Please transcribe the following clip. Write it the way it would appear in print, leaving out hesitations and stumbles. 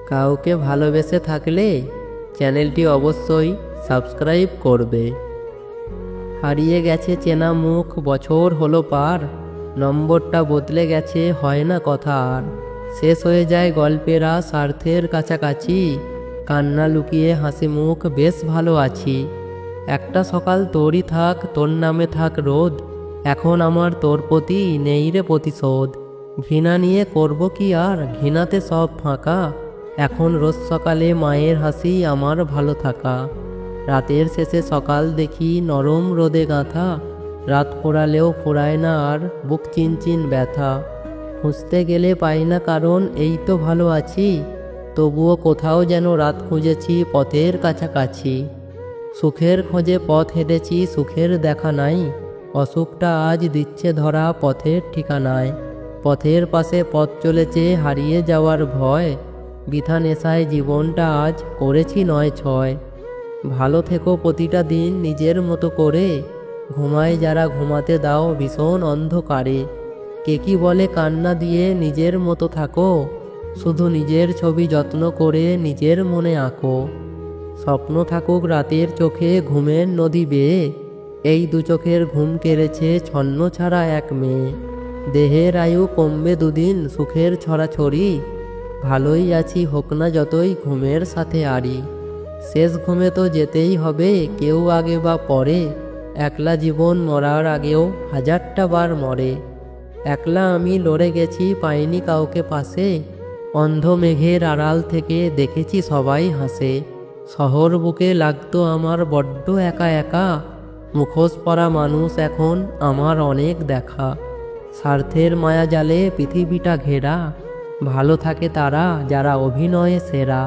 কাউকে ভালোবেসে থাকলে চ্যানেলটি অবশ্যই সাবস্ক্রাইব করবে। হারিয়ে গেছে চেনা মুখ, বছর হলো পার, নম্বরটা বদলে গেছে, হয় না কথা আর। শেষ হয়ে যায় গল্পেরা স্বার্থের কাছাকাছি, কান্না লুকিয়ে হাসি মুখ বেশ ভালো আছি। একটা সকাল তোরই থাক, তোর নামে থাক রোদ, এখন আমার তোর প্রতি নেই রে প্রতিশোধ। ঘৃণা নিয়ে করব কি আর, ঘৃণাতে সব ফাঁকা, এখন রোজ সকালে মায়ের হাসি আমার ভালো থাকা। রাতের শেষে সকাল দেখি নরম রোদে গাঁথা, রাত পোড়ালেও ফোরায় না আর বুক চিনচিন ব্যথা। খুঁজতে গেলে পাই না কারণ এই তো ভালো আছি, তবুও কোথাও যেন রাত খুঁজেছি পথের কাছাকাছি। সুখের খোঁজে পথ হেঁটেছি, সুখের দেখা নাই, অসুখটা আজ দিচ্ছে ধরা পথের ঠিকানায়। পথের পাশে পথ চলেছে হারিয়ে যাওয়ার ভয়, বৃথা নেশায় জীবনটা আজ করেছি নয় ছয়। ভালো থেকো প্রতিটা দিন নিজের মতো করে, ঘুমায় যারা ঘুমাতে দাও ভীষণ অন্ধকারে। কে কি বলে কান্না দিয়ে নিজের মতো থাকো, শুধু নিজের ছবি যত্ন করে নিজের মনে আঁকো। স্বপ্ন থাকুক রাতের চোখে ঘুমের নদী বেয়ে, এই দু চোখের ঘুম কেড়েছে ছন্ন ছাড়া এক মেয়ে। দেহের আয়ু কমবে দুদিন সুখের ছড়াছড়ি, ভালোই আছি হোক না যতই ঘুমের সাথে আড়ি। শেষ ঘুমে তো যেতেই হবে কেউ আগে বা পরে, একলা জীবন মরার আগেও হাজারটা বার মরে। একলা আমি লড়ে গেছি পাইনি কাউকে পাশে, অন্ধ মেঘের আড়াল থেকে দেখেছি সবাই হাসে। শহর বুকে লাগতো আমার বড্ড একা একা, মুখোশ পরা মানুষ এখন আমার অনেক দেখা। স্বার্থের মায়া জালে পৃথিবীটা ঘেরা, ভালো থাকে তারা যারা অভিনয়ে সেরা।